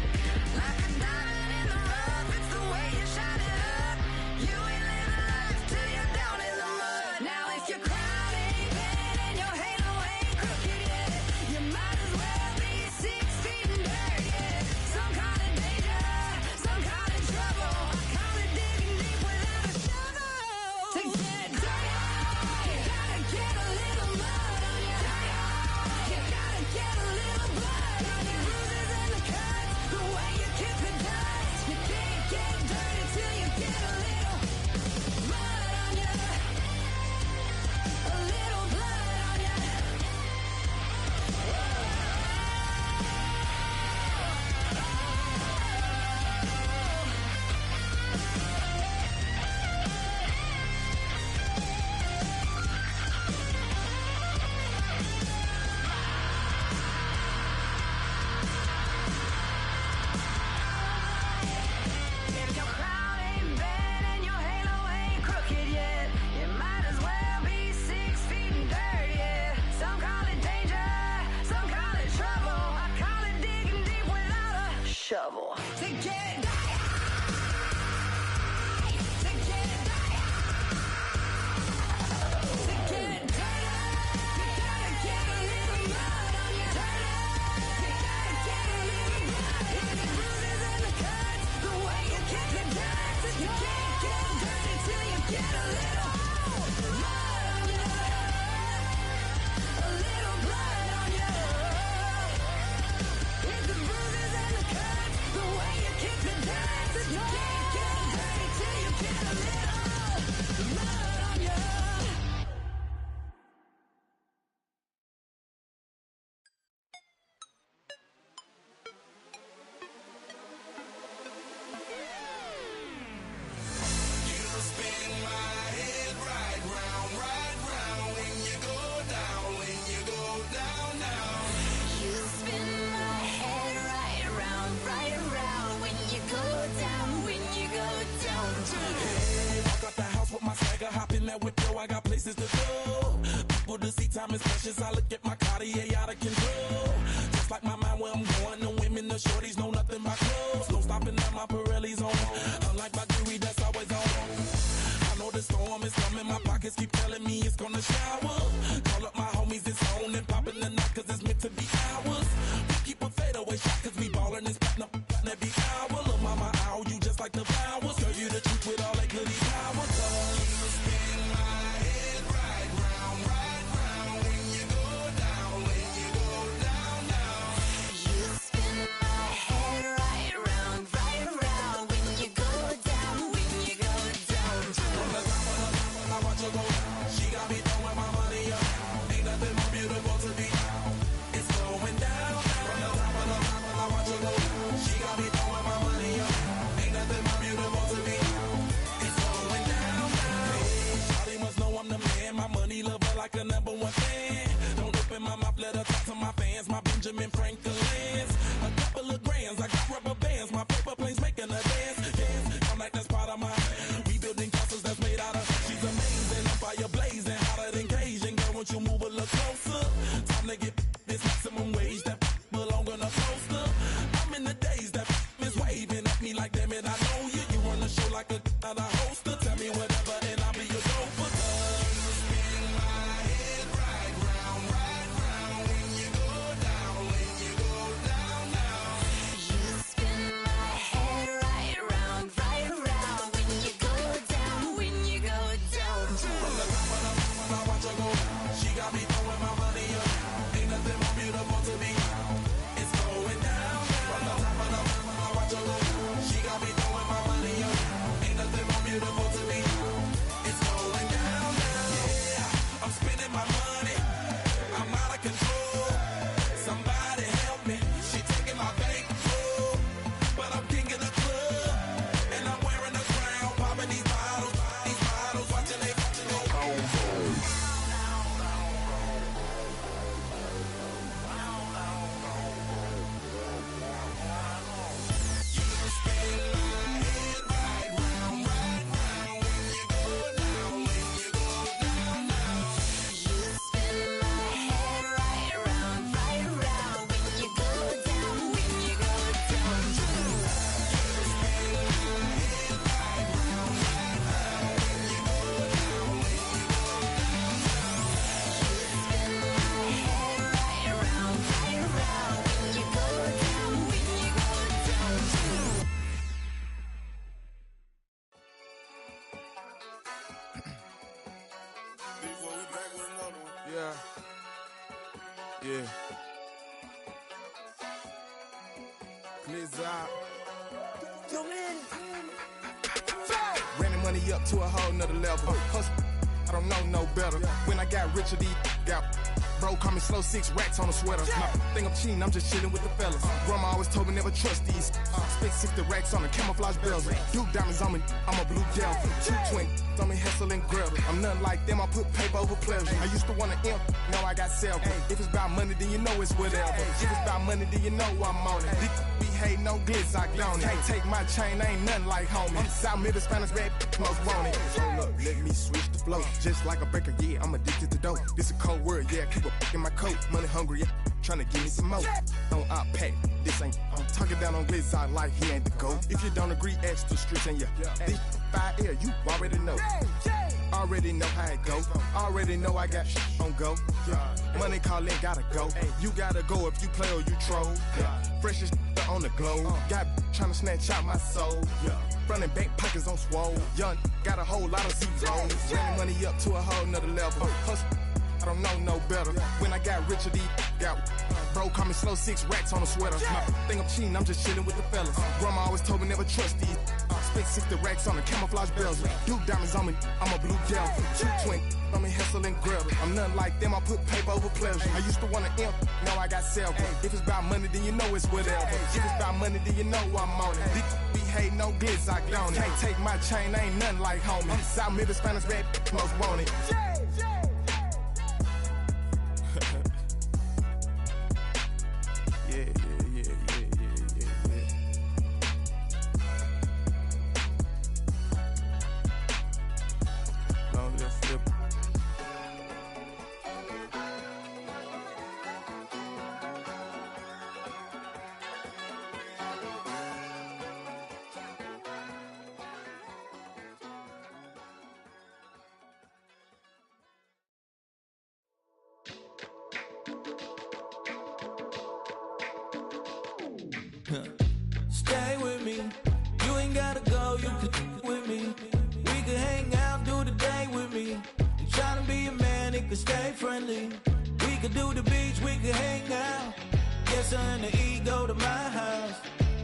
Like a diamond in the rough, it's the way you shine it up. You ain't living life till you're down in the mud. Now if your crown ain't bad and your halo ain't crooked yet, you might as well be 6 feet in dirt, yeah. Some kind of danger, some kind of trouble. I call it digging deep without a shovel. To get dirty, you gotta get a little mud on you. You gotta get a little blood on your bruises and the cuts, the way you kick the dust. You can't get dirty till you get a little mud on you, a little blood on you. If your crown ain't bad and your halo ain't crooked yet, you might as well be 6 feet in dirt, yeah. Some call it danger, some call it trouble. I call it digging deep without a shovel. To get dirty, to get dirty, to get dirty, you gotta get a little mud on you. You gotta get a little blood on your bruises and the cuts, the way you kick the dust. You can't get dirty till you get a little mud on you, a little blood on you. It's the bruises and the cuts, the way you kick the dust. You can't get dirty till you get a little mud on you. You spin my head right round, right around when you go down, when you go down.
Walk out the house with my swagger, hop in that whip, yo, I got places to go. People to see, time is precious, I look at my Cartier out of control. Just like my mind where I'm going, the women, the shorties know nothing but clothes. No stopping at my Pirelli's on, unlike my jewelry that's always on. I know the storm is coming, my pockets keep telling me it's gonna shower. Call up my homies, it's on and popping the night cause it's meant to be ours. We keep a fadeaway shot cause we ballin' and spittin' up every hour. Look mama, ow, you just like the flowers. Girl, you the truth with all that goody power. You spin my head right round when you go down, when you go down, down.
You spin my head right around when you go down, when you go down.
From the top of the top, I watch her go down. She got me throwing my money up. Ain't nothing more beautiful to be. It's going down. From the top of the top, I watch her go down. She got me throwing my money up. Ain't nothing more beautiful to be. Yeah. Blizzard. Ran the money up to a whole nother level. Hustle, I don't know no better. When I got richer, these got. Bro, call me slow, 6 racks on a sweater. My think I'm cheating, I'm just chilling with the fellas. Grandma always told me never trust these. Spent 60 racks on the camouflage bells. Duke diamonds on me, I'm a blue devil. 220 on me, Hessel and Gretel. I'm nothing like them, I put paper over pleasure. I used to want to imp, now I got several. If it's about money, then you know it's whatever. If it's about money, then you know I'm on it. These be hating on glitz, I don't it. Can't take my chain, I ain't nothing like homie. South Middle Spanish red, most want it. Hold up, let me switch the flow. Just like a breaker, yeah, I'm addicted to dope. This a cold word, yeah, keep a in my coat. Money hungry, yeah, tryna give me some more. On our pack, this ain't. I'm talking down on Blizzard like he ain't the GOAT. If you don't agree, ask the streets and this 5 air, you already know. Already know how it go. Already know I got on go. Money calling, gotta go. You gotta go if you play or you troll. Freshest on the globe. Got tryna snatch out my soul. Front and back pockets on swole. Young, got a whole lot of zeros. Running money up to a whole nother level. Hustle, I don't know no better. When I got richer, these got. Bro, call me slow, 6 racks on a sweater. My think I'm cheating, I'm just chilling with the fellas. Grandma always told me never trust these. Spent 60 racks on the camouflage bells. Duke diamonds on me, I'm a blue devil. 220 on me, Hessel and Gretel. I'm nothing like them, I put paper over pleasure. I used to want to imp, now I got several. If it's about money, then you know it's whatever. If it's about money, then you know I'm on it. These be hating no glitz, I don't it. Can't take my chain, I ain't nothing like homie. South Middle Spanish red, most want it. Yeah. Long live Flip.
Stay with me. You ain't gotta go, you can with me. We can hang out, do the day with me. You tryna be a man, it can stay friendly. We could do the beach, we could hang out. Yes, her and the E go to my house.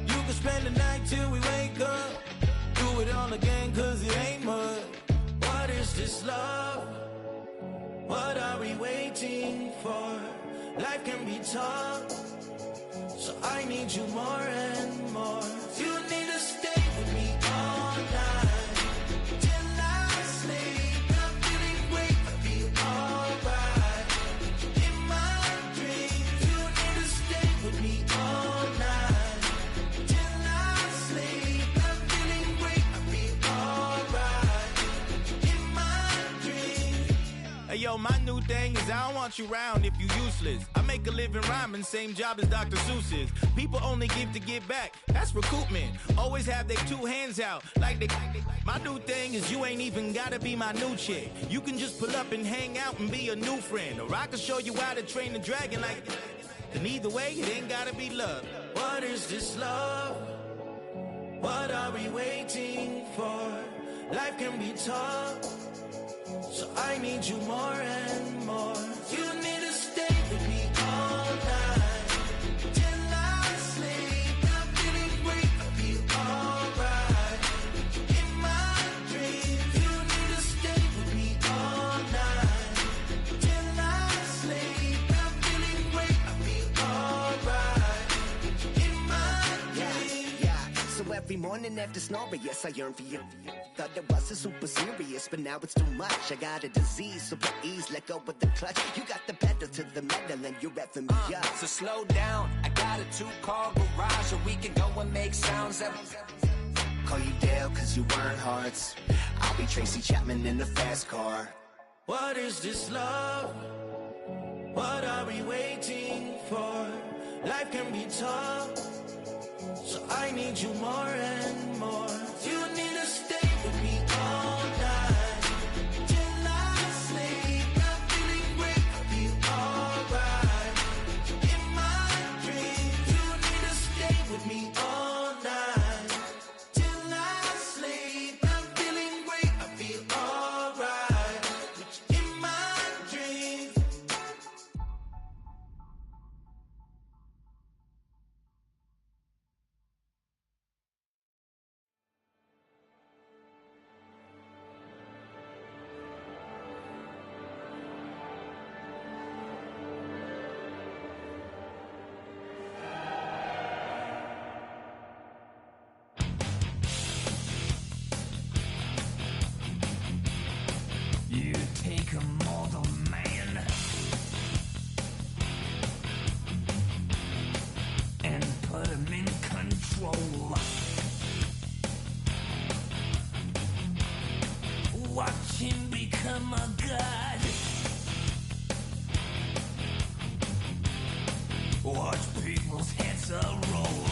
You can spend the night till we wake up. Do it all again, cause it ain't mud. What is this love? What are we waiting for? Life can be tough, so I need you more and more. You need to stay with me all night till I sleep. I'm feeling great, I feel alright. In my dreams, you need to stay with me all night till I sleep. I'm feeling great, I feel alright. In my dreams.
Hey yo, my new thing is I don't want you around if you useless. I make a living rhyming, same job as Dr. Seuss's. People only give to get back, that's recoupment. Always have their 2 hands out, like they. My new thing is you ain't even gotta be my new chick. You can just pull up and hang out and be a new friend. Or I can show you how to train the dragon like. And either way, it ain't gotta be love.
What is this love? What are we waiting for? Life can be tough, so I need you more and more. You need to stay with me all night till I sleep. I'm feeling great, I feel alright. In my dreams, you need to stay with me all night till I sleep. I'm feeling great, I feel alright. In my dreams.
Yeah. So every morning after snoring, yes, I yearn for you. Thought it wasn't super serious, but now it's too much. I got a disease, so please let go of the clutch. You got the pedal to the metal and you're revving me up.
So slow down, I got a 2-car garage, or we can go and make sounds up.
Call you Dale, cause you weren't hearts. I'll be Tracy Chapman in the fast car.
What is this love? What are we waiting for? Life can be tough, so I need you more and more. You need to stay with me all night till I sleep. I'm feeling great, I feel alright. In my dreams, you need to stay with me all night till I sleep. I'm feeling great, I feel alright. In my dreams. Watch him become a god. Watch people's heads roll.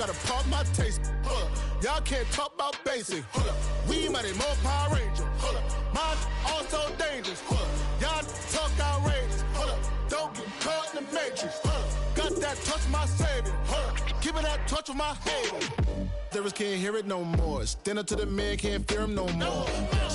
gotta pump my taste. Hold up. Y'all can't talk about basic. Hold up. We mighty more Power Ranger. Hold up. Mine also dangerous. Hold up. Y'all talk outrageous. Hold up. Don't get caught in the matrix. Hold up. Got that touch of my savior. Hold up. Give me that touch of my hater. lyrics can't hear it no more. Stand up to the man, can't fear him no more.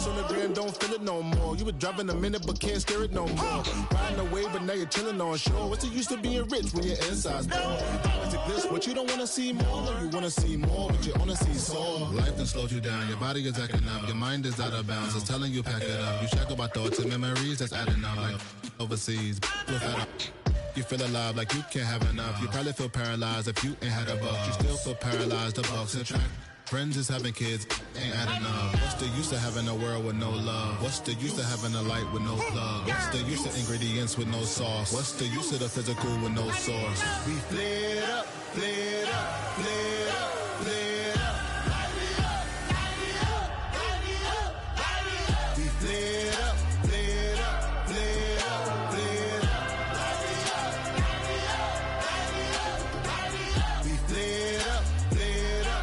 On the gram, don't feel it no more. You were driving a minute, but can't steer it no more. Riding away, but now you're chilling on shore. What's the use of being rich when your inside's poor? It's a glitch, but you don't want to see more. No, you want to see more, but you want to see sore. Life done slowed you down. Your body is acting up. Your mind is out of bounds. It's telling you pack it up. You shackle by thoughts and memories that's adding up. Like overseas, you feel alive like you can't have enough. You probably feel paralyzed if you ain't had a buck. You still feel paralyzed, the bucks and track. Friends is having kids, ain't adding up. What's the use of having a world with no love? What's the use of having a light with no plug? What's the use of ingredients with no sauce? What's the use of the physical with no source? We flared up, flared up, flared up, flared up. Light me up, light me up, light me up, light me up. We flared up, flared up, flared up, flared up. Light me up, light me up, light me up, light me up. We flared up, flared up.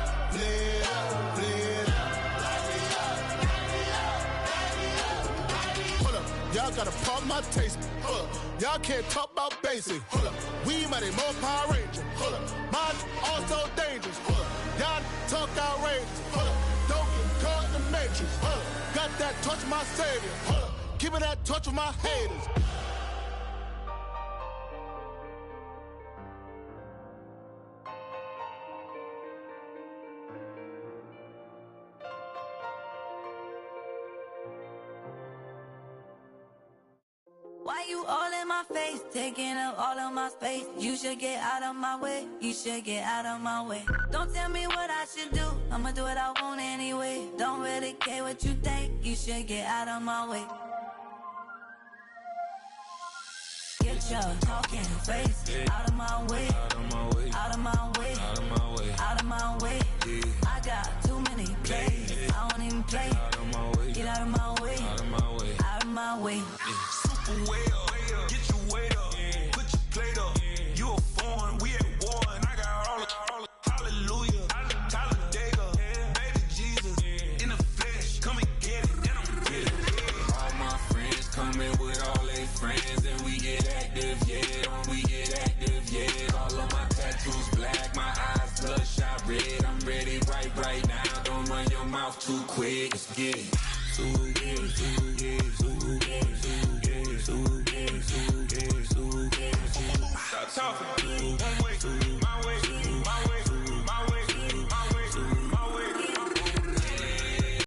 Y'all gotta pump my taste. Y'all can't talk about basic. We mighty more Power Ranger. Mine also dangerous. Y'all talk outrageous. Don't get caught in the matrix. Got that touch of my savior. Give me that touch of my haters.
Why you all in my face, taking up all of my space? You should get out of my way, you should get out of my way. Don't tell me what I should do, I'ma do what I want anyway. Don't really care what you think, you should get out of my way. Get your talking face out of my way, out of my way, out of my way, out of my way, out of my way. I got too many plays, I don't even play. Out of my way, get out of my way, out of my way, out of my way.
Way up, get your weight up, put your plate up. You a foreign, we at war, and I got all the hallelujah, Talladega, baby Jesus, in the flesh, come and get it, and I'm with it. All my friends coming with all their friends, and we get active, yeah, we get active, yeah. All of my tattoos black, my eyes bloodshot red. I'm ready right now. Don't run your mouth too quick. Let's get it. Ooh, yeah, ooh, yeah, ooh, yeah.